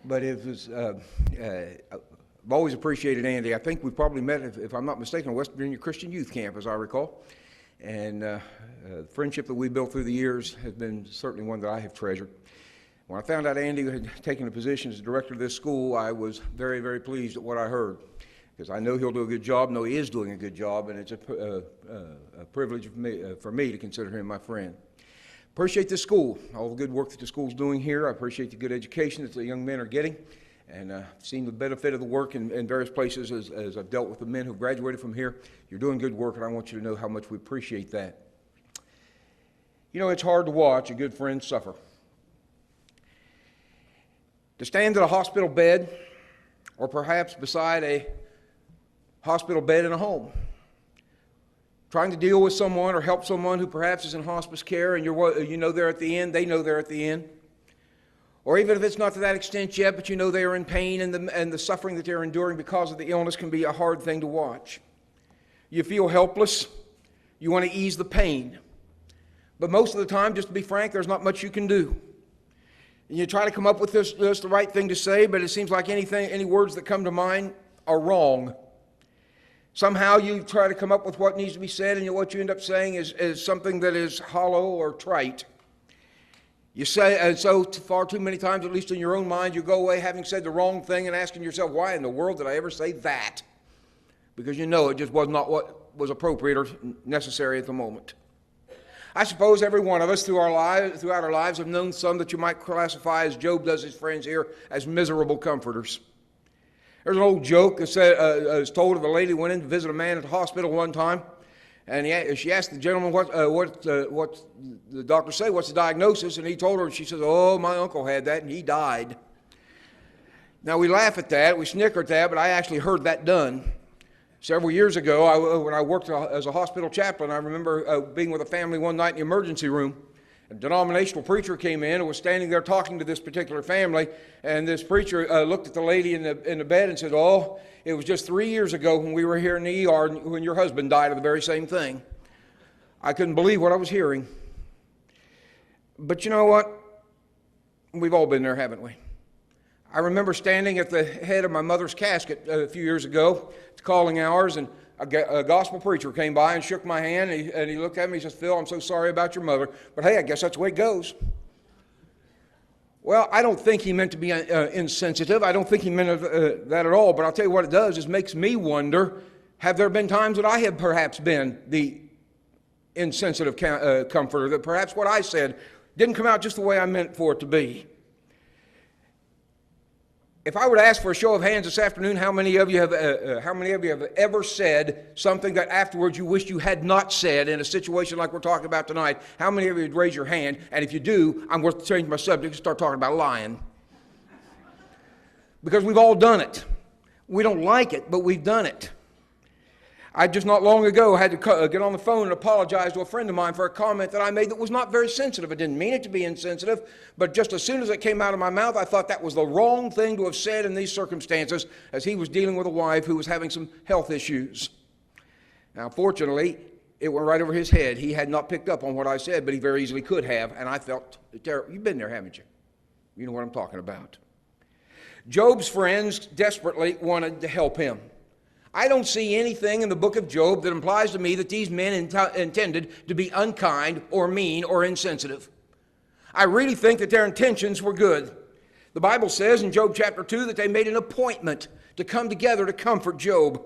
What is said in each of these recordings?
but it was, I've always appreciated Andy. I think we probably met, if I'm not mistaken, at West Virginia Christian Youth Camp, as I recall. And the friendship that we built through the years has been certainly one that I have treasured. When I found out Andy had taken a position as director of this school, I was very, very pleased at what I heard, because I know he'll do a good job, know he is doing a good job, and it's a privilege for me to consider him my friend. Appreciate this school, all the good work that the school's doing here. I appreciate the good education that the young men are getting, and I've seen the benefit of the work in various places as I've dealt with the men who graduated from here. You're doing good work, and I want you to know how much we appreciate that. You know, it's hard to watch a good friend suffer. To stand at a hospital bed, or perhaps beside a hospital bed in a home, trying to deal with someone or help someone who perhaps is in hospice care, and you know they're at the end, they know they're at the end. Or even if it's not to that extent yet, but you know they are in pain, and the suffering that they're enduring because of the illness can be a hard thing to watch. You feel helpless. You want to ease the pain. But most of the time, just to be frank, there's not much you can do. And you try to come up with just the right thing to say, but it seems like any words that come to mind are wrong. Somehow you try to come up with what needs to be said, and what you end up saying is something that is hollow or trite. You say, and so far too many times, at least in your own mind, you go away having said the wrong thing and asking yourself, why in the world did I ever say that? Because you know it just was not what was appropriate or necessary at the moment. I suppose every one of us throughout our lives have known some that you might classify, as Job does his friends here, as miserable comforters. There's an old joke that is told of a lady who went in to visit a man at the hospital one time, and she asked the gentleman what the doctor said, what's the diagnosis, and he told her, and she says, oh, my uncle had that, and he died. Now, we laugh at that, we snicker at that, but I actually heard that done. Several years ago, when I worked as a hospital chaplain, I remember being with a family one night in the emergency room. A denominational preacher came in and was standing there talking to this particular family, and this preacher looked at the lady in the bed and said, oh, it was just 3 years ago when we were here in the ER when your husband died of the very same thing. I couldn't believe what I was hearing. But you know what? We've all been there, haven't we? I remember standing at the head of my mother's casket a few years ago, it's calling hours, and a gospel preacher came by and shook my hand, and he looked at me and he says, Phil, I'm so sorry about your mother, but hey, I guess that's the way it goes. Well, I don't think he meant to be insensitive. I don't think he meant that at all, but I'll tell you what it does is makes me wonder, have there been times that I have perhaps been the insensitive comforter, that perhaps what I said didn't come out just the way I meant for it to be? If I were to ask for a show of hands this afternoon, how many of you have ever said something that afterwards you wished you had not said in a situation like we're talking about tonight? How many of you would raise your hand? And if you do, I'm going to change my subject and start talking about lying. Because we've all done it. We don't like it, but we've done it. I just not long ago had to get on the phone and apologize to a friend of mine for a comment that I made that was not very sensitive. I didn't mean it to be insensitive, but just as soon as it came out of my mouth, I thought that was the wrong thing to have said in these circumstances, as he was dealing with a wife who was having some health issues. Now, fortunately, it went right over his head. He had not picked up on what I said, but he very easily could have, and I felt terrible. You've been there, haven't you? You know what I'm talking about. Job's friends desperately wanted to help him. I don't see anything in the book of Job that implies to me that these men intended to be unkind or mean or insensitive. I really think that their intentions were good. The Bible says in Job chapter 2 that they made an appointment to come together to comfort Job.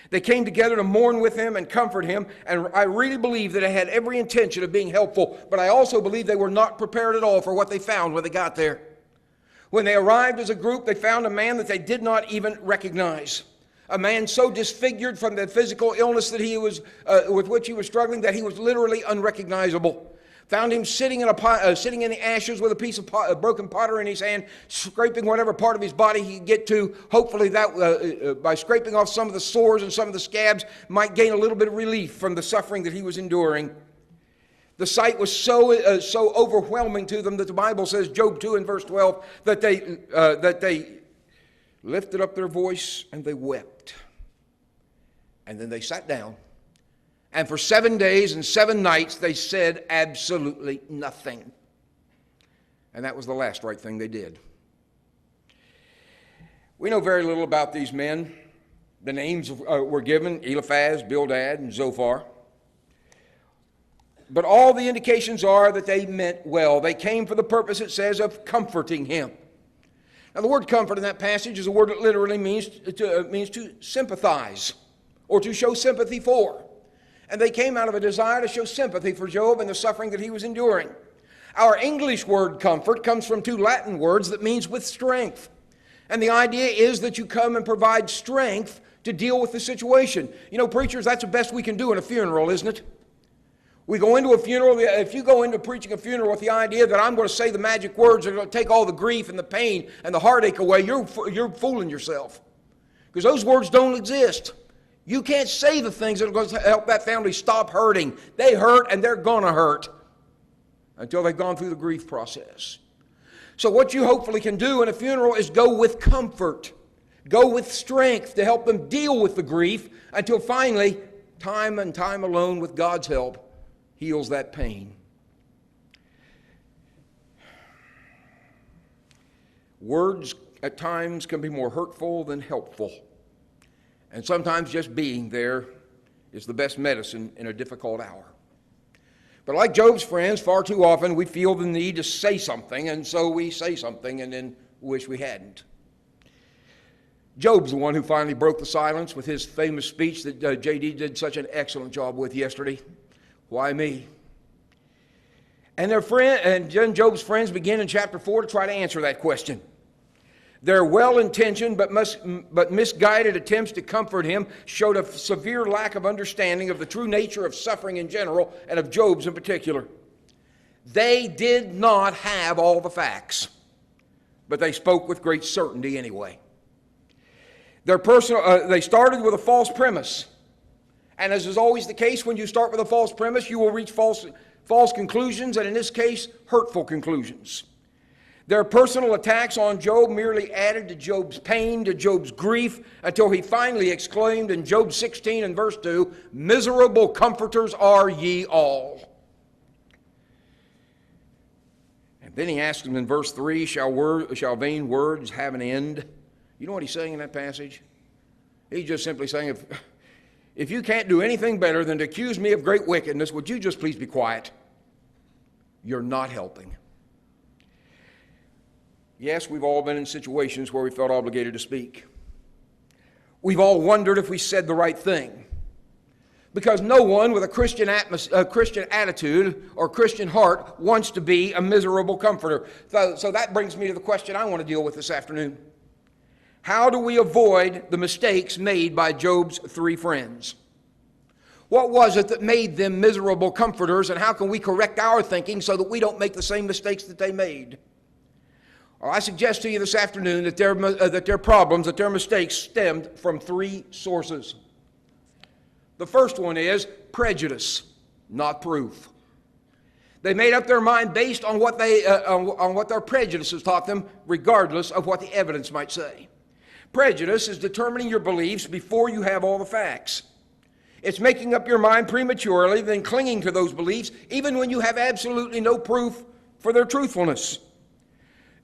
They came together to mourn with him and comfort him, and I really believe that they had every intention of being helpful, but I also believe they were not prepared at all for what they found when they got there. When they arrived as a group, they found a man that they did not even recognize. A man so disfigured from the physical illness that he was with which he was struggling that he was literally unrecognizable. Found him sitting in the ashes with a piece of broken pottery in his hand, scraping whatever part of his body he could get to. Hopefully that by scraping off some of the sores and some of the scabs might gain a little bit of relief from the suffering that he was enduring. The sight was so overwhelming to them that the Bible says, Job 2 and verse 12, that they lifted up their voice and they wept. And then they sat down. And for 7 days and 7 nights they said absolutely nothing. And that was the last right thing they did. We know very little about these men. The names were given: Eliphaz, Bildad, and Zophar. But all the indications are that they meant well. They came for the purpose, it says, of comforting him. Now, the word comfort in that passage is a word that literally means to sympathize or to show sympathy for. And they came out of a desire to show sympathy for Job and the suffering that he was enduring. Our English word comfort comes from two Latin words that means with strength. And the idea is that you come and provide strength to deal with the situation. You know, preachers, that's the best we can do in a funeral, isn't it? We go into a funeral. If you go into preaching a funeral with the idea that I'm going to say the magic words that are going to take all the grief and the pain and the heartache away, you're fooling yourself. Because those words don't exist. You can't say the things that are going to help that family stop hurting. They hurt and they're going to hurt until they've gone through the grief process. So what you hopefully can do in a funeral is go with comfort. Go with strength to help them deal with the grief until finally, time and time alone with God's help, heals that pain. Words at times can be more hurtful than helpful. And sometimes just being there is the best medicine in a difficult hour. But like Job's friends, far too often we feel the need to say something, and so we say something and then wish we hadn't. Job's the one who finally broke the silence with his famous speech that J.D. did such an excellent job with yesterday. Why me? And then Job's friends begin in chapter 4 to try to answer that question. Their well-intentioned but misguided attempts to comfort him showed a severe lack of understanding of the true nature of suffering in general and of Job's in particular. They did not have all the facts, but they spoke with great certainty anyway. They started with a false premise. And as is always the case, when you start with a false premise, you will reach false conclusions, and in this case, hurtful conclusions. Their personal attacks on Job merely added to Job's pain, to Job's grief, until he finally exclaimed in Job 16 and verse 2, "Miserable comforters are ye all." And then he asks them in verse 3, shall vain words have an end? You know what he's saying in that passage? He's just simply saying, if you can't do anything better than to accuse me of great wickedness, would you just please be quiet? You're not helping. Yes, we've all been in situations where we felt obligated to speak. We've all wondered if we said the right thing. Because no one with a Christian attitude or Christian heart wants to be a miserable comforter. So that brings me to the question I want to deal with this afternoon. How do we avoid the mistakes made by Job's three friends? What was it that made them miserable comforters, and how can we correct our thinking so that we don't make the same mistakes that they made? Well, I suggest to you this afternoon that their problems, that their mistakes stemmed from three sources. The first one is prejudice, not proof. They made up their mind based on what their prejudices taught them, regardless of what the evidence might say. Prejudice is determining your beliefs before you have all the facts. It's making up your mind prematurely, then clinging to those beliefs, even when you have absolutely no proof for their truthfulness.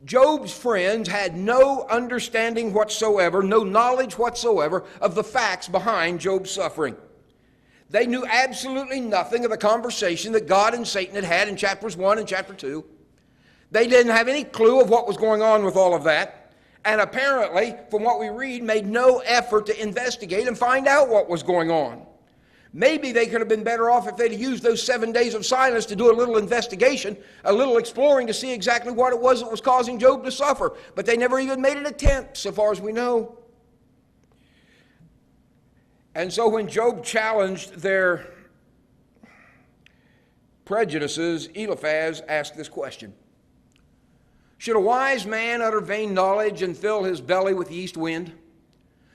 Job's friends had no understanding whatsoever, no knowledge whatsoever of the facts behind Job's suffering. They knew absolutely nothing of the conversation that God and Satan had had in chapters 1 and chapter 2. They didn't have any clue of what was going on with all of that, and apparently, from what we read, made no effort to investigate and find out what was going on. Maybe they could have been better off if they'd used those 7 days of silence to do a little investigation, a little exploring to see exactly what it was that was causing Job to suffer. But they never even made an attempt, so far as we know. And so when Job challenged their prejudices, Eliphaz asked this question: should a wise man utter vain knowledge and fill his belly with the east wind?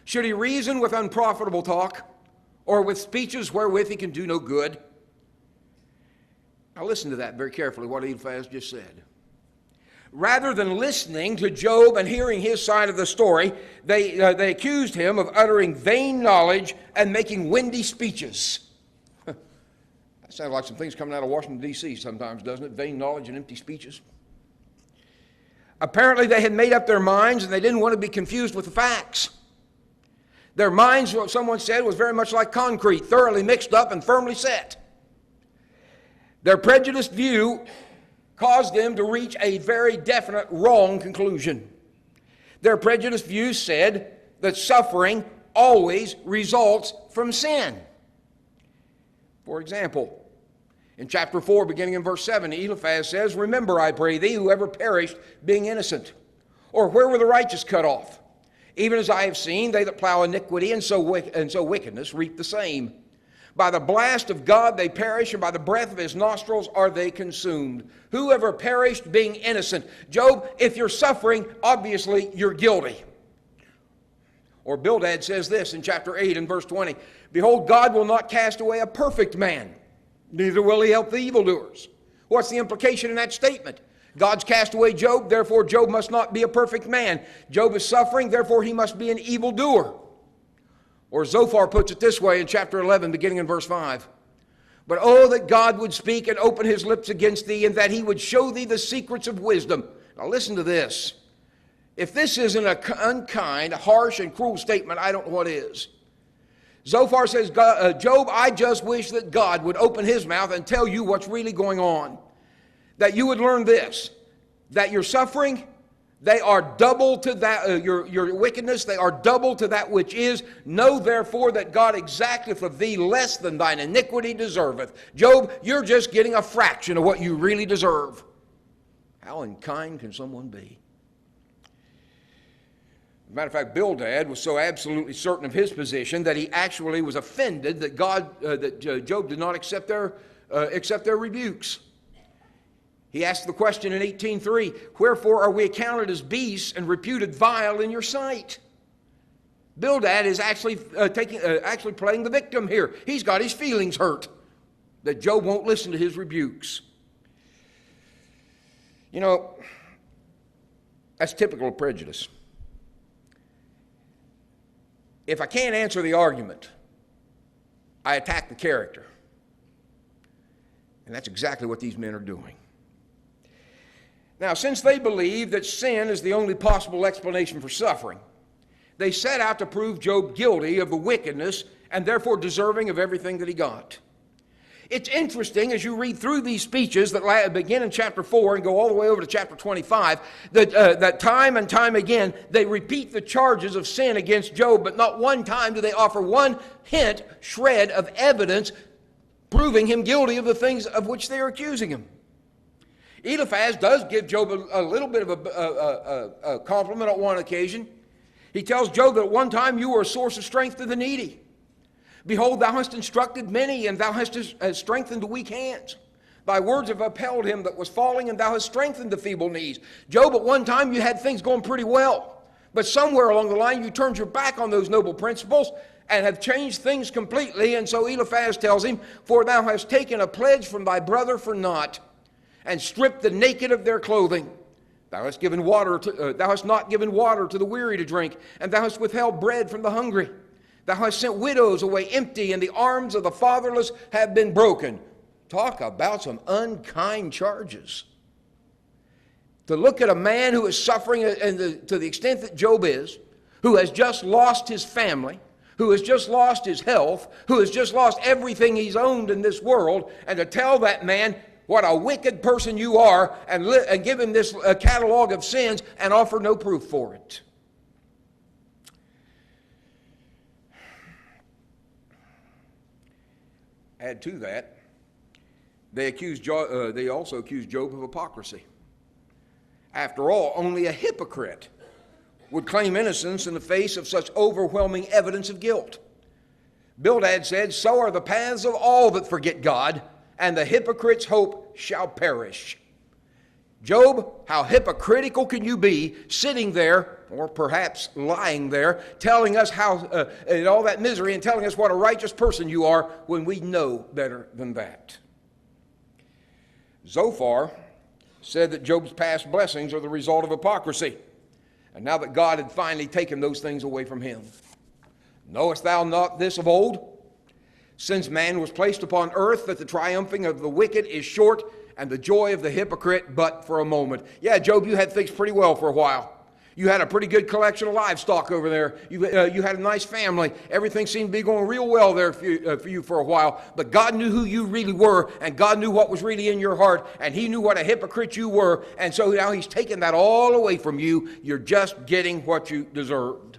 Should he reason with unprofitable talk, or with speeches wherewith he can do no good? Now listen to that very carefully, what Eliphaz just said. Rather than listening to Job and hearing his side of the story, they accused him of uttering vain knowledge and making windy speeches. That sounds like some things coming out of Washington, D.C. sometimes, doesn't it? Vain knowledge and empty speeches. Apparently they had made up their minds and they didn't want to be confused with the facts. Their minds, what someone said, was very much like concrete, thoroughly mixed up and firmly set. Their prejudiced view caused them to reach a very definite wrong conclusion. Their prejudiced view said that suffering always results from sin. For example, in chapter 4, beginning in verse 7, Eliphaz says, "Remember, I pray thee, whoever perished, being innocent. Or where were the righteous cut off? Even as I have seen, they that plow iniquity and sow wickedness reap the same. By the blast of God they perish, and by the breath of his nostrils are they consumed. Whoever perished, being innocent." Job, if you're suffering, obviously you're guilty. Or Bildad says this in chapter 8 and verse 20, "Behold, God will not cast away a perfect man, neither will he help the evildoers." What's the implication in that statement? God's cast away Job, therefore Job must not be a perfect man. Job is suffering, therefore he must be an evildoer. Or Zophar puts it this way in chapter 11, beginning in verse 5. "But oh, that God would speak and open his lips against thee, and that he would show thee the secrets of wisdom." Now listen to this. If this isn't an unkind, harsh, and cruel statement, I don't know what is. Zophar says, "Job, I just wish that God would open his mouth and tell you what's really going on. That you would learn this, that your suffering, they are double to that, your wickedness, they are double to that which is. Know therefore that God exacteth of thee less than thine iniquity deserveth." Job, you're just getting a fraction of what you really deserve. How unkind can someone be? As a matter of fact, Bildad was so absolutely certain of his position that he actually was offended that Job did not accept their rebukes. He asked the question in 18:3, "Wherefore are we accounted as beasts and reputed vile in your sight?" Bildad is actually playing the victim here. He's got his feelings hurt that Job won't listen to his rebukes. You know, that's typical of prejudice. If I can't answer the argument, I attack the character. And that's exactly what these men are doing. Now, since they believe that sin is the only possible explanation for suffering, they set out to prove Job guilty of the wickedness and therefore deserving of everything that he got. It's interesting as you read through these speeches that begin in chapter 4 and go all the way over to chapter 25, that time and time again they repeat the charges of sin against Job, but not one time do they offer one hint, shred of evidence proving him guilty of the things of which they are accusing him. Eliphaz does give Job a little bit of a compliment on one occasion. He tells Job that at one time you were a source of strength to the needy. "Behold, thou hast instructed many, and thou hast strengthened the weak hands. Thy words have upheld him that was falling, and thou hast strengthened the feeble knees." Job, at one time you had things going pretty well, but somewhere along the line you turned your back on those noble principles and have changed things completely. And so Eliphaz tells him, "For thou hast taken a pledge from thy brother for naught, and stripped the naked of their clothing. Thou hast not given water to the weary to drink, and thou hast withheld bread from the hungry. Thou hast sent widows away empty, and the arms of the fatherless have been broken." Talk about some unkind charges. To look at a man who is suffering to the extent that Job is, who has just lost his family, who has just lost his health, who has just lost everything he's owned in this world, and to tell that man what a wicked person you are, and give him this catalog of sins and offer no proof for it. Add to that, they also accused Job of hypocrisy. After all, only a hypocrite would claim innocence in the face of such overwhelming evidence of guilt. Bildad said, "So are the paths of all that forget God, and the hypocrite's hope shall perish." Job, how hypocritical can you be sitting there, or perhaps lying there, telling us how, in all that misery, and telling us what a righteous person you are when we know better than that? Zophar said that Job's past blessings are the result of hypocrisy, and now that God had finally taken those things away from him. "Knowest thou not this of old? Since man was placed upon earth, that the triumphing of the wicked is short, and the joy of the hypocrite but for a moment. Yeah, Job, you had things pretty well for a while. You had a pretty good collection of livestock over there. You had a nice family. Everything seemed to be going real well there for you for a while. But God knew who you really were, and God knew what was really in your heart, and He knew what a hypocrite you were. And so now He's taken that all away from you. You're just getting what you deserved.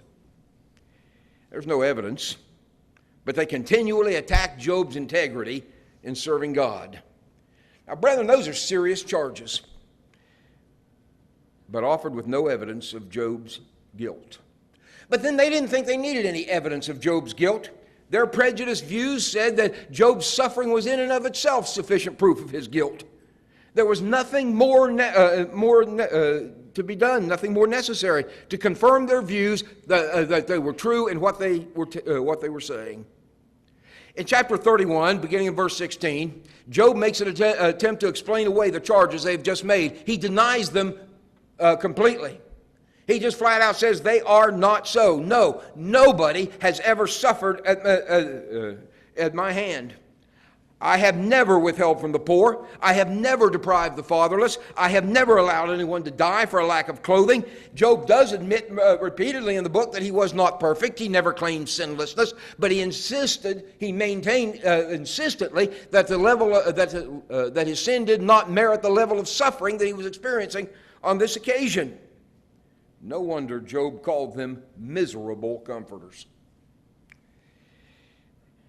There's no evidence, but they continually attack Job's integrity in serving God. Now, brethren, those are serious charges, but offered with no evidence of Job's guilt. But then they didn't think they needed any evidence of Job's guilt. Their prejudiced views said that Job's suffering was in and of itself sufficient proof of his guilt. There was nothing more to be done, nothing more necessary to confirm their views that they were true in what they were saying. In chapter 31, beginning in verse 16, Job makes an attempt to explain away the charges they've just made. He denies them completely. He just flat out says they are not so. No, nobody has ever suffered at my hand. I have never withheld from the poor. I have never deprived the fatherless. I have never allowed anyone to die for a lack of clothing. Job does admit repeatedly in the book that he was not perfect. He never claimed sinlessness, but he maintained insistently that the level that his sin did not merit the level of suffering that he was experiencing on this occasion. No wonder Job called them miserable comforters.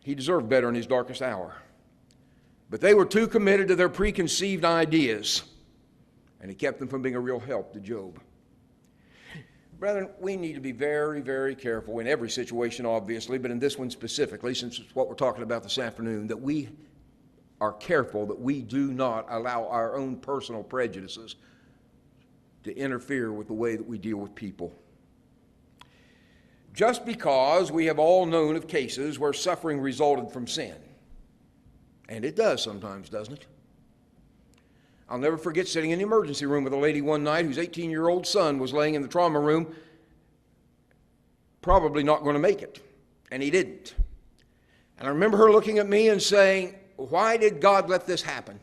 He deserved better in his darkest hour. But they were too committed to their preconceived ideas, and he kept them from being a real help to Job. Brethren, we need to be very, very careful in every situation, obviously, but in this one specifically, since it's what we're talking about this afternoon, that we are careful that we do not allow our own personal prejudices to interfere with the way that we deal with people. Just because we have all known of cases where suffering resulted from sin, and it does sometimes, doesn't it? I'll never forget sitting in the emergency room with a lady one night whose 18-year-old son was laying in the trauma room, probably not going to make it, and he didn't. And I remember her looking at me and saying, "Why did God let this happen?"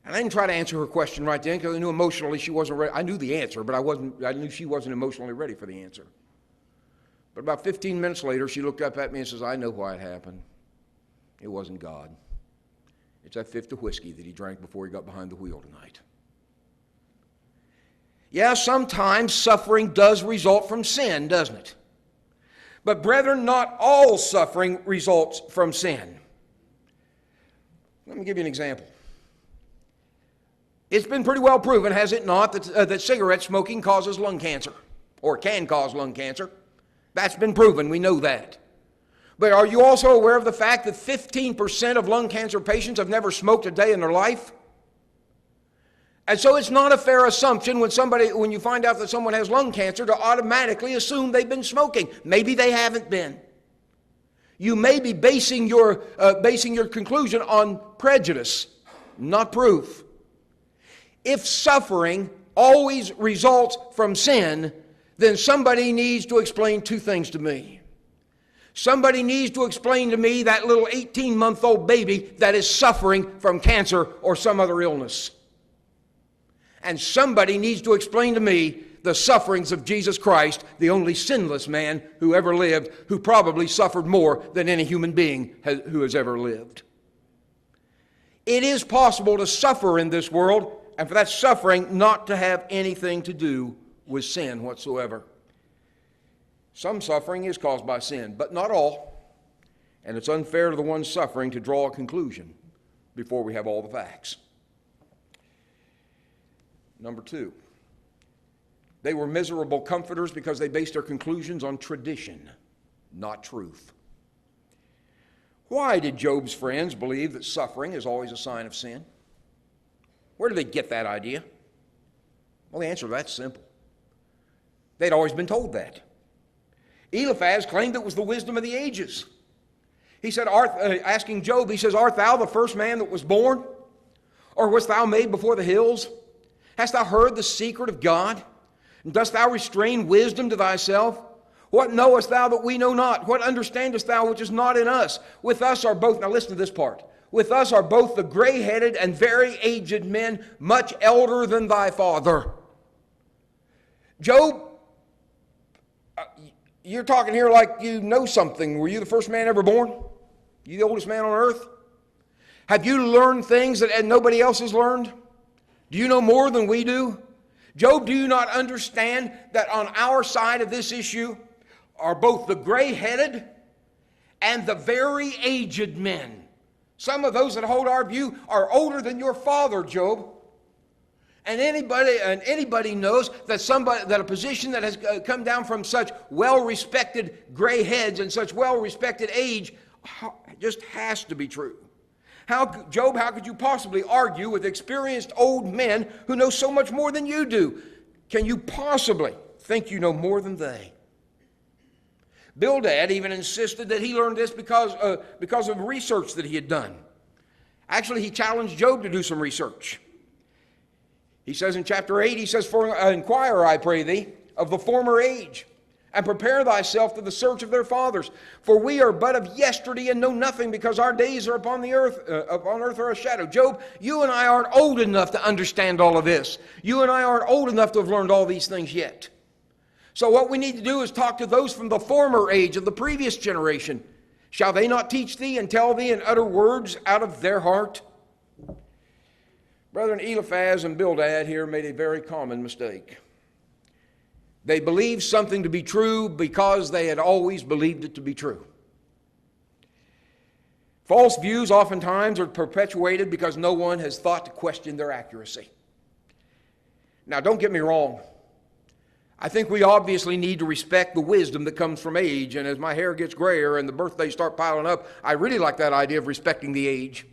And I didn't try to answer her question right then because I knew emotionally she wasn't ready. I knew the answer, but I knew she wasn't emotionally ready for the answer. But about 15 minutes later, she looked up at me and says, "I know why it happened. It wasn't God. It's that fifth of whiskey that he drank before he got behind the wheel tonight." Yeah, sometimes suffering does result from sin, doesn't it? But brethren, not all suffering results from sin. Let me give you an example. It's been pretty well proven, has it not, that cigarette smoking causes lung cancer, or can cause lung cancer. That's been proven. We know that. But are you also aware of the fact that 15% of lung cancer patients have never smoked a day in their life? And so it's not a fair assumption when you find out that someone has lung cancer to automatically assume they've been smoking. Maybe they haven't been. You may be basing your conclusion on prejudice, not proof. If suffering always results from sin, then somebody needs to explain two things to me. Somebody needs to explain to me that little 18-month-old baby that is suffering from cancer or some other illness. And somebody needs to explain to me the sufferings of Jesus Christ, the only sinless man who ever lived, who probably suffered more than any human being who has ever lived. It is possible to suffer in this world, and for that suffering not to have anything to do with sin whatsoever. Some suffering is caused by sin, but not all. And it's unfair to the one suffering to draw a conclusion before we have all the facts. Number two, they were miserable comforters because they based their conclusions on tradition, not truth. Why did Job's friends believe that suffering is always a sign of sin? Where did they get that idea? Well, the answer to that's simple. They'd always been told that. Eliphaz claimed it was the wisdom of the ages. He said, asking Job, he says, "Art thou the first man that was born? Or wast thou made before the hills? Hast thou heard the secret of God? And dost thou restrain wisdom to thyself? What knowest thou that we know not? What understandest thou which is not in us? With us are both," now listen to this part, with us are both the gray-headed and very aged men, much elder than thy father. Job, you're talking here like you know something. Were you the first man ever born? You the oldest man on earth? Have you learned things that nobody else has learned? Do you know more than we do? Job, do you not understand that on our side of this issue are both the gray-headed and the very aged men? Some of those that hold our view are older than your father, Job. And anybody knows that a position that has come down from such well-respected gray heads and such well-respected age just has to be true. Job, how could you possibly argue with experienced old men who know so much more than you do? Can you possibly think you know more than they? Bildad even insisted that he learned this because of research that he had done. Actually, he challenged Job to do some research. He says in chapter 8, he says, "For inquire, I pray thee, of the former age, and prepare thyself to the search of their fathers. For we are but of yesterday and know nothing, because our days are upon earth are a shadow." Job, you and I aren't old enough to understand all of this. You and I aren't old enough to have learned all these things yet. So what we need to do is talk to those from the former age of the previous generation. Shall they not teach thee and tell thee and utter words out of their heart? Brethren, Eliphaz and Bildad here made a very common mistake. They believed something to be true because they had always believed it to be true. False views oftentimes are perpetuated because no one has thought to question their accuracy. Now, don't get me wrong. I think we obviously need to respect the wisdom that comes from age, and as my hair gets grayer and the birthdays start piling up, I really like that idea of respecting the age.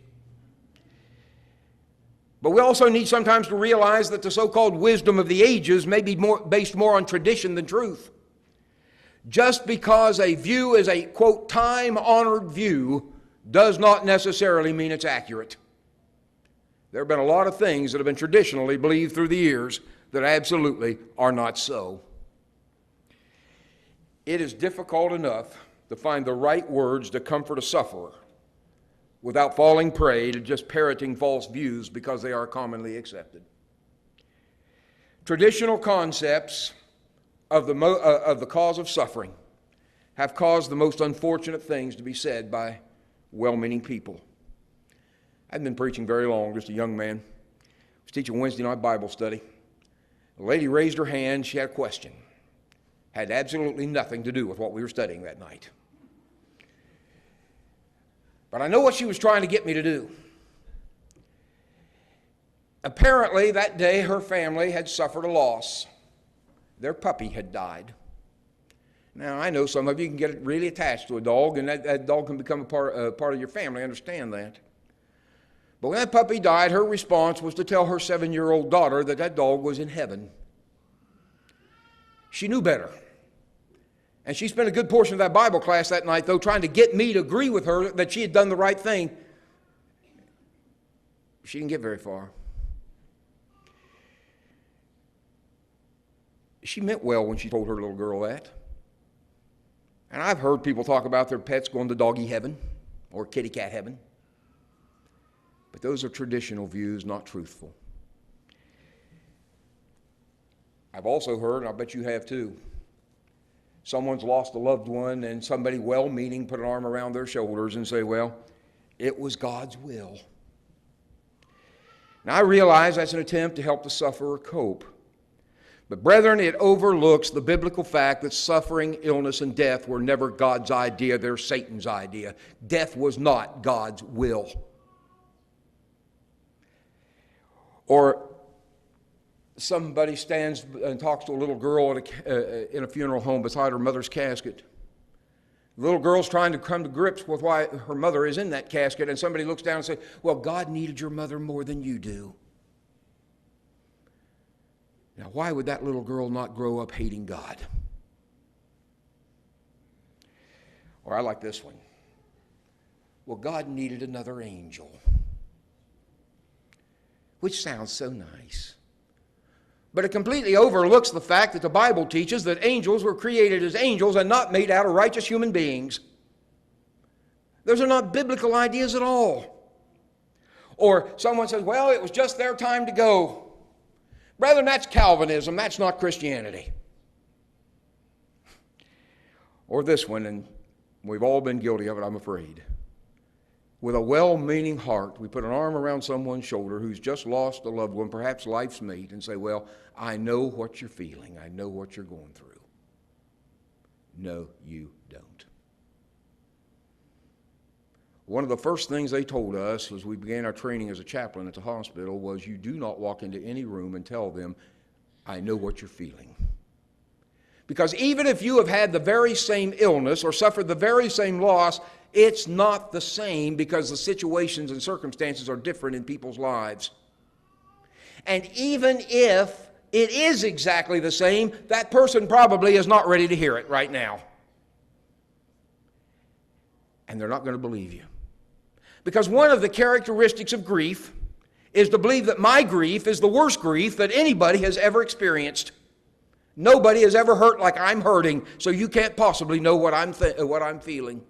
But we also need sometimes to realize that the so-called wisdom of the ages may be based more on tradition than truth. Just because a view is a, quote, time-honored view does not necessarily mean it's accurate. There have been a lot of things that have been traditionally believed through the years that absolutely are not so. It is difficult enough to find the right words to comfort a sufferer without falling prey to just parroting false views because they are commonly accepted. Traditional concepts of the cause of suffering have caused the most unfortunate things to be said by well-meaning people. I hadn't been preaching very long, just a young man. I was teaching Wednesday night Bible study. A lady raised her hand. She had a question. Had absolutely nothing to do with what we were studying that night. But I know what she was trying to get me to do. Apparently, that day, her family had suffered a loss. Their puppy had died. Now, I know some of you can get really attached to a dog, and that dog can become a part of your family. I understand that. But when that puppy died, her response was to tell her 7-year-old daughter that dog was in heaven. She knew better. And she spent a good portion of that Bible class that night, though, trying to get me to agree with her that she had done the right thing. She didn't get very far. She meant well when she told her little girl that. And I've heard people talk about their pets going to doggy heaven or kitty cat heaven. But those are traditional views, not truthful. I've also heard, and I bet you have too, someone's lost a loved one and somebody well-meaning put an arm around their shoulders and say, well, it was God's will. Now, I realize that's an attempt to help the sufferer cope. But brethren, it overlooks the biblical fact that suffering, illness, and death were never God's idea. They're Satan's idea. Death was not God's will. Or somebody stands and talks to a little girl in a funeral home beside her mother's casket. The little girl's trying to come to grips with why her mother is in that casket, and somebody looks down and says, well, God needed your mother more than you do. Now, why would that little girl not grow up hating God? Or I like this one. Well, God needed another angel. Which sounds so nice. But it completely overlooks the fact that the Bible teaches that angels were created as angels and not made out of righteous human beings. Those are not biblical ideas at all. Or someone says, well, it was just their time to go. Brethren, that's Calvinism. That's not Christianity. Or this one, and we've all been guilty of it, I'm afraid. With a well-meaning heart, we put an arm around someone's shoulder who's just lost a loved one, perhaps life's mate, and say, well, I know what you're feeling. I know what you're going through. No, you don't. One of the first things they told us as we began our training as a chaplain at the hospital was, you do not walk into any room and tell them, I know what you're feeling. Because even if you have had the very same illness or suffered the very same loss, it's not the same, because the situations and circumstances are different in people's lives. And even if it is exactly the same, that person probably is not ready to hear it right now. And they're not going to believe you. Because one of the characteristics of grief is to believe that my grief is the worst grief that anybody has ever experienced. Nobody has ever hurt like I'm hurting, so you can't possibly know what I'm feeling.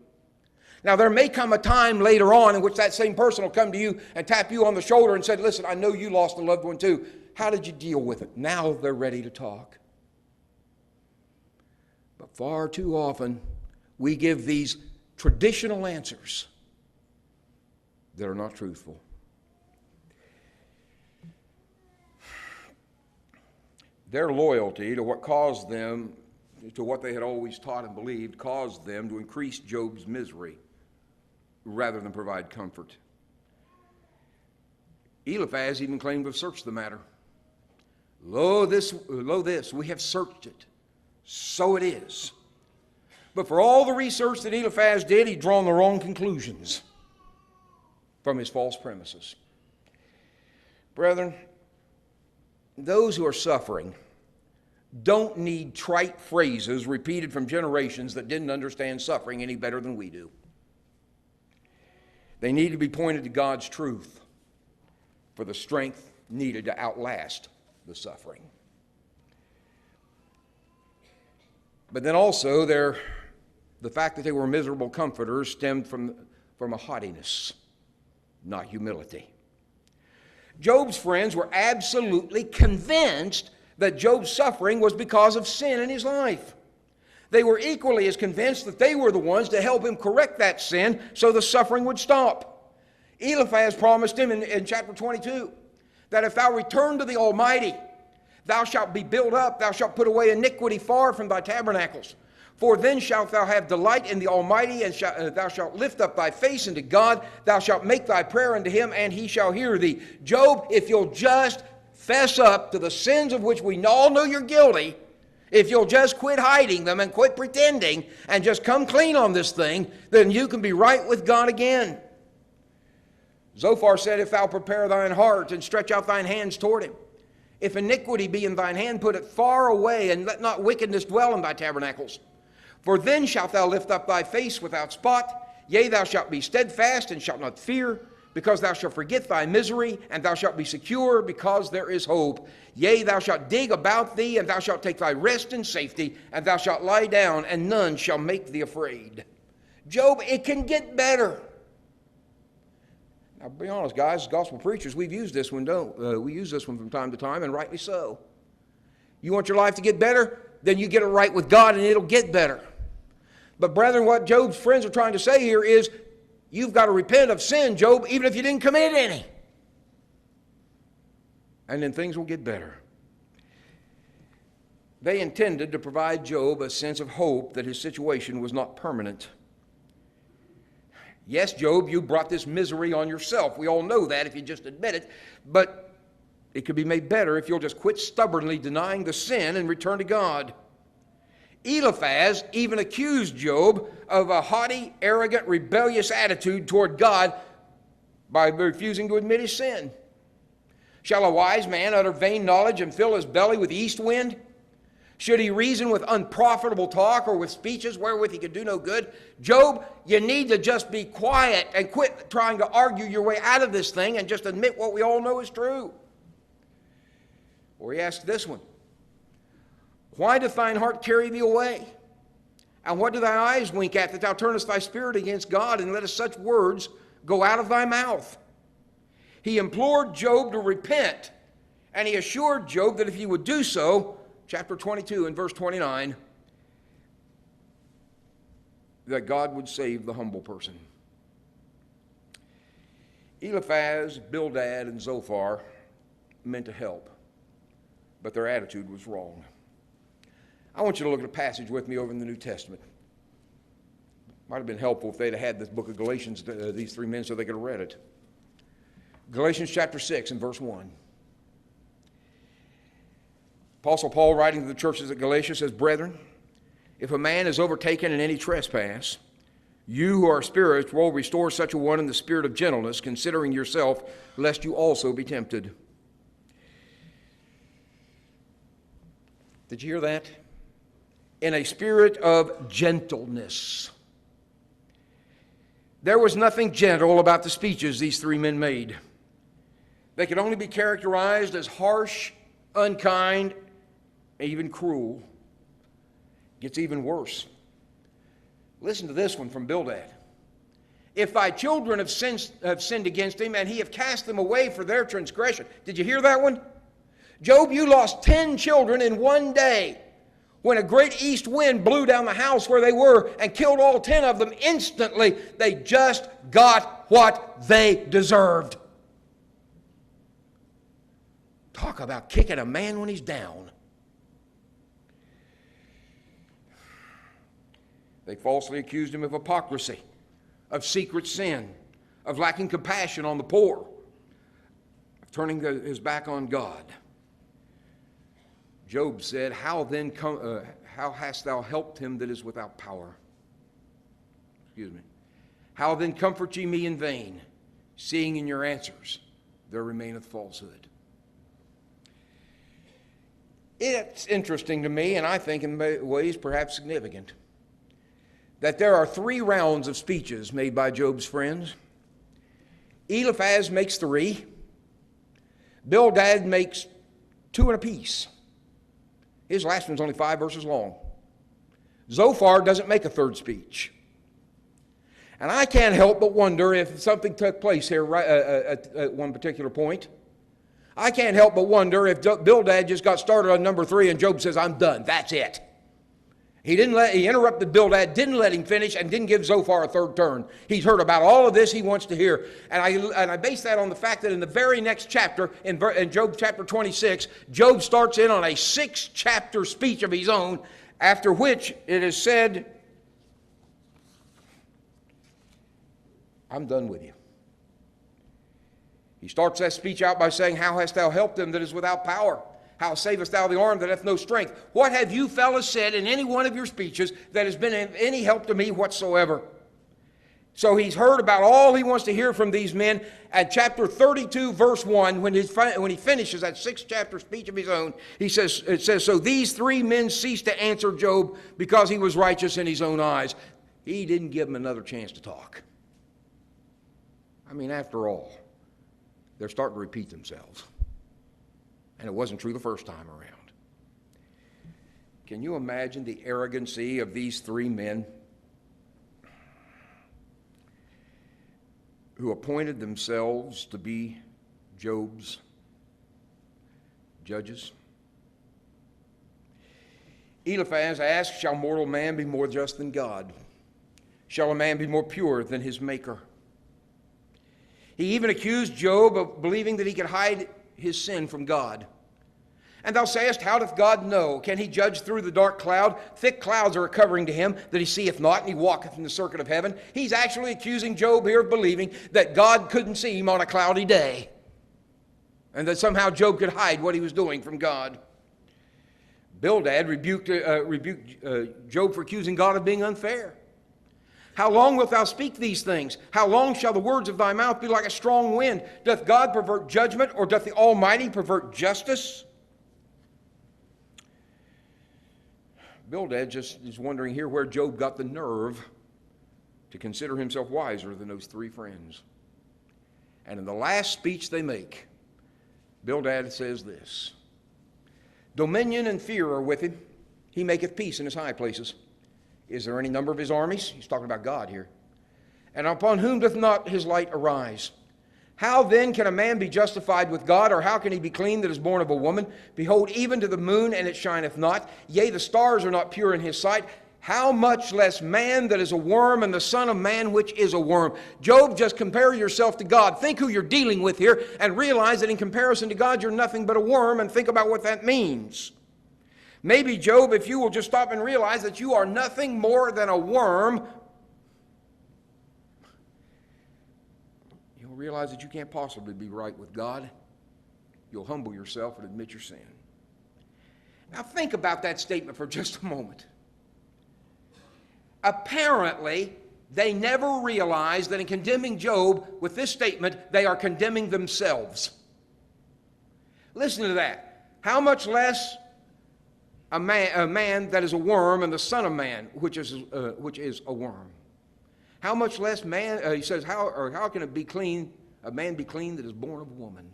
Now, there may come a time later on in which that same person will come to you and tap you on the shoulder and say, listen, I know you lost a loved one too. How did you deal with it? Now they're ready to talk. But far too often, we give these traditional answers that are not truthful. Their loyalty to what caused them, to what they had always taught and believed, caused them to increase Job's misery rather than provide comfort. Eliphaz even claimed to have searched the matter. Lo this, we have searched it. So it is. But for all the research that Eliphaz did, he'd drawn the wrong conclusions from his false premises. Brethren, those who are suffering don't need trite phrases repeated from generations that didn't understand suffering any better than we do. They need to be pointed to God's truth for the strength needed to outlast the suffering. But then also, the fact that they were miserable comforters stemmed from a haughtiness, not humility. Job's friends were absolutely convinced that Job's suffering was because of sin in his life. They were equally as convinced that they were the ones to help him correct that sin so the suffering would stop. Eliphaz promised him in chapter 22 that if thou return to the Almighty, thou shalt be built up, thou shalt put away iniquity far from thy tabernacles. For then shalt thou have delight in the Almighty, and thou shalt lift up thy face unto God. Thou shalt make thy prayer unto him, and he shall hear thee. Job, if you'll just fess up to the sins of which we all know you're guilty, if you'll just quit hiding them and quit pretending and just come clean on this thing, then you can be right with God again. Zophar said, if thou prepare thine heart and stretch out thine hands toward him, if iniquity be in thine hand, put it far away, and let not wickedness dwell in thy tabernacles. For then shalt thou lift up thy face without spot, yea, thou shalt be steadfast and shalt not fear, because thou shalt forget thy misery, and thou shalt be secure, because there is hope. Yea, thou shalt dig about thee, and thou shalt take thy rest in safety, and thou shalt lie down, and none shall make thee afraid. Job, it can get better. Now, be honest, guys, as gospel preachers, we've used this one, we use this one from time to time, and rightly so. You want your life to get better? Then you get it right with God, and it'll get better. But brethren, what Job's friends are trying to say here is, you've got to repent of sin, Job, even if you didn't commit any. And then things will get better. They intended to provide Job a sense of hope that his situation was not permanent. Yes, Job, you brought this misery on yourself. We all know that if you just admit it. But it could be made better if you'll just quit stubbornly denying the sin and return to God. Eliphaz even accused Job of a haughty, arrogant, rebellious attitude toward God by refusing to admit his sin. Shall a wise man utter vain knowledge and fill his belly with east wind? Should he reason with unprofitable talk or with speeches wherewith he could do no good? Job, you need to just be quiet and quit trying to argue your way out of this thing and just admit what we all know is true. Or he asked this one, why doth thine heart carry thee away? And what do thy eyes wink at, that thou turnest thy spirit against God, and lettest such words go out of thy mouth? He implored Job to repent, and he assured Job that if he would do so, chapter 22 and verse 29, that God would save the humble person. Eliphaz, Bildad, and Zophar meant to help, but their attitude was wrong. I want you to look at a passage with me over in the New Testament. Might have been helpful if they'd have had this book of Galatians, these three men, so they could have read it. Galatians chapter 6 and verse 1. Apostle Paul, writing to the churches at Galatia, says, "Brethren, if a man is overtaken in any trespass, you who are spiritual restore such a one in the spirit of gentleness, considering yourself, lest you also be tempted." Did you hear that? In a spirit of gentleness. There was nothing gentle about the speeches these three men made. They could only be characterized as harsh, unkind, even cruel. Gets even worse. Listen to this one from Bildad. "If thy children have sinned against him, and he have cast them away for their transgression." Did you hear that one? Job, you lost 10 children in one day when a great east wind blew down the house where they were and killed all 10 of them instantly. They just got what they deserved. Talk about kicking a man when he's down. They falsely accused him of hypocrisy, of secret sin, of lacking compassion on the poor, of turning his back on God. Job said, how hast thou helped him that is without power? How then comfort ye me in vain, seeing in your answers there remaineth falsehood? It's interesting to me, and I think in ways perhaps significant, that there are 3 rounds of speeches made by Job's friends. Eliphaz makes 3. Bildad makes 2 apiece. His last one's only 5 verses long. Zophar doesn't make a 3rd speech. And I can't help but wonder if something took place here right at one particular point. I can't help but wonder if Bildad just got started on number 3 and Job says, "I'm done, that's it." He interrupted Bildad, didn't let him finish, and didn't give Zophar a 3rd turn. He's heard about all of this he wants to hear. And I base that on the fact that in the very next chapter, in Job chapter 26, Job starts in on a 6-chapter speech of his own, after which it is said, "I'm done with you." He starts that speech out by saying, "How hast thou helped him that is without power? How savest thou the arm that hath no strength?" What have you fellas said in any one of your speeches that has been of any help to me whatsoever? So he's heard about all he wants to hear from these men. At chapter 32, verse 1, when he finishes that 6-chapter speech of his own, it says, "So these 3 men ceased to answer Job because he was righteous in his own eyes." He didn't give them another chance to talk. I mean, after all, they're starting to repeat themselves. And it wasn't true the first time around. Can you imagine the arrogancy of these 3 men who appointed themselves to be Job's judges? Eliphaz asked, "Shall mortal man be more just than God? Shall a man be more pure than his maker?" He even accused Job of believing that he could hide his sin from God. "And thou sayest, how doth God know? Can he judge through the dark cloud? Thick clouds are a covering to him that he seeth not, and he walketh in the circuit of heaven." He's actually accusing Job here of believing that God couldn't see him on a cloudy day, and that somehow Job could hide what he was doing from God. Bildad rebuked Job for accusing God of being unfair. "How long wilt thou speak these things? How long shall the words of thy mouth be like a strong wind? Doth God pervert judgment, or doth the Almighty pervert justice?" Bildad just is wondering here where Job got the nerve to consider himself wiser than those 3 friends. And in the last speech they make, Bildad says this: "Dominion and fear are with him. He maketh peace in his high places. Is there any number of his armies?" He's talking about God here. "And upon whom doth not his light arise? How then can a man be justified with God, or how can he be clean that is born of a woman? Behold, even to the moon, and it shineth not. Yea, the stars are not pure in his sight. How much less man that is a worm, and the son of man which is a worm? Job, just compare yourself to God. Think who you're dealing with here, and realize that in comparison to God, you're nothing but a worm, and think about what that means. Maybe, Job, if you will just stop and realize that you are nothing more than a worm, you'll realize that you can't possibly be right with God. You'll humble yourself and admit your sin. Now think about that statement for just a moment. Apparently, they never realized that in condemning Job with this statement, they are condemning themselves. Listen to that. How much less a man that is a worm, and the son of man, which is a worm. How much less man, he says, how can it be clean, a man be clean that is born of a woman?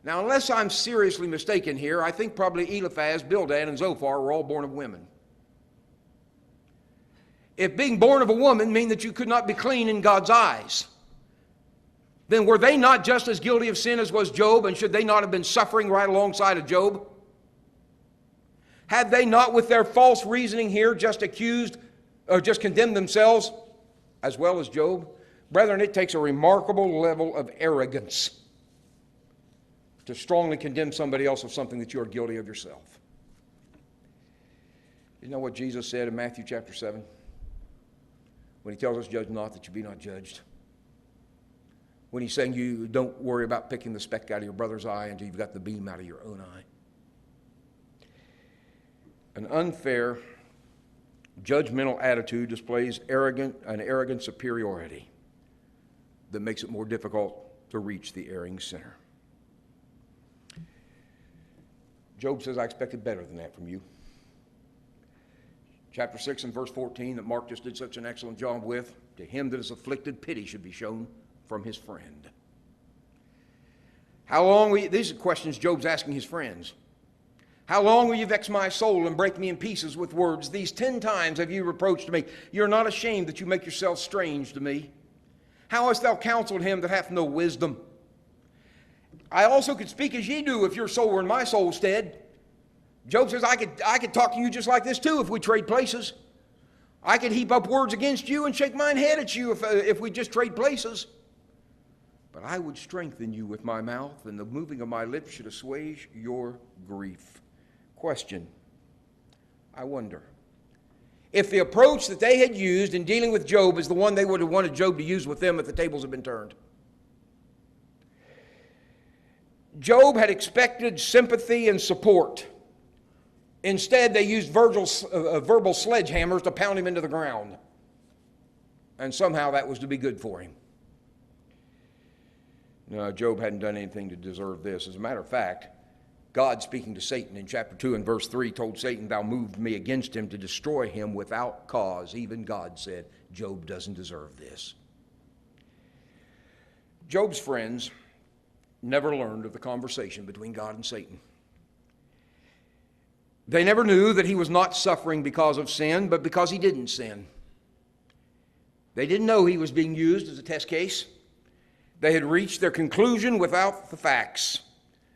Now, unless I'm seriously mistaken here, I think probably Eliphaz, Bildad, and Zophar were all born of women. If being born of a woman mean that you could not be clean in God's eyes, then were they not just as guilty of sin as was Job, and should they not have been suffering right alongside of Job? Had they not, with their false reasoning here, just accused or just condemned themselves as well as Job? Brethren, it takes a remarkable level of arrogance to strongly condemn somebody else of something that you are guilty of yourself. You know what Jesus said in Matthew chapter 7? When he tells us, judge not that you be not judged. When he's saying you don't worry about picking the speck out of your brother's eye until you've got the beam out of your own eye. An unfair, judgmental attitude displays an arrogant superiority that makes it more difficult to reach the erring sinner. Job says, I expected better than that from you. Chapter 6 and verse 14 that Mark just did such an excellent job with, to him that is afflicted, pity should be shown from his friend. How long these are questions Job's asking his friends. How long will you vex my soul and break me in pieces with words? These 10 times have you reproached me. You're not ashamed that you make yourself strange to me. How hast thou counseled him that hath no wisdom? I also could speak as ye do if your soul were in my soul's stead. Job says, I could talk to you just like this too if we trade places. I could heap up words against you and shake mine head at you if we just trade places. But I would strengthen you with my mouth, and the moving of my lips should assuage your grief. Question. I wonder if the approach that they had used in dealing with Job is the one they would have wanted Job to use with them if the tables had been turned. Job had expected sympathy and support. Instead, they used verbal sledgehammers to pound him into the ground. And somehow that was to be good for him. No, Job hadn't done anything to deserve this. As a matter of fact, God, speaking to Satan in chapter 2 and verse 3, told Satan, thou moved me against him to destroy him without cause. Even God said, Job doesn't deserve this. Job's friends never learned of the conversation between God and Satan. They never knew that he was not suffering because of sin, but because he didn't sin. They didn't know he was being used as a test case. They had reached their conclusion without the facts.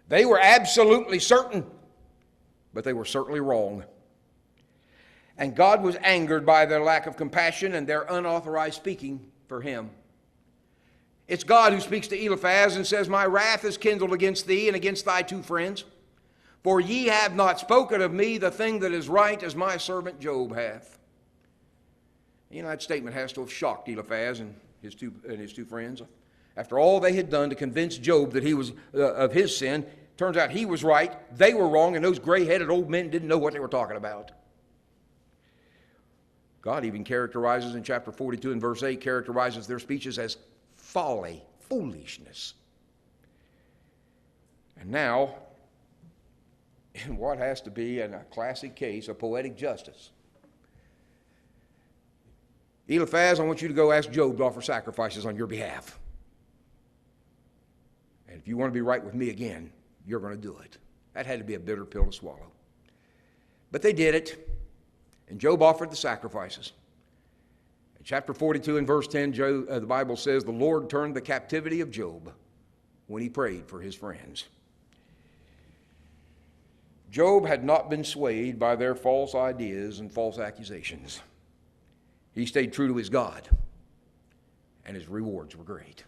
They were absolutely certain, but they were certainly wrong. And God was angered by their lack of compassion and their unauthorized speaking for him. It's God who speaks to Eliphaz and says, my wrath is kindled against thee and against thy 2 friends. For ye have not spoken of me the thing that is right, as my servant Job hath. You know, that statement has to have shocked Eliphaz and his two friends. After all they had done to convince Job that he was of his sin, turns out he was right, they were wrong, and those gray-headed old men didn't know what they were talking about. God even characterizes in chapter 42 and verse 8, characterizes their speeches as folly, foolishness. And now, in what has to be, in a classic case, of poetic justice, Eliphaz, I want you to go ask Job to offer sacrifices on your behalf. And if you want to be right with me again, you're going to do it. That had to be a bitter pill to swallow. But they did it, and Job offered the sacrifices. Chapter 42 and verse 10, the Bible says, the Lord turned the captivity of Job when he prayed for his friends. Job had not been swayed by their false ideas and false accusations. He stayed true to his God, and his rewards were great.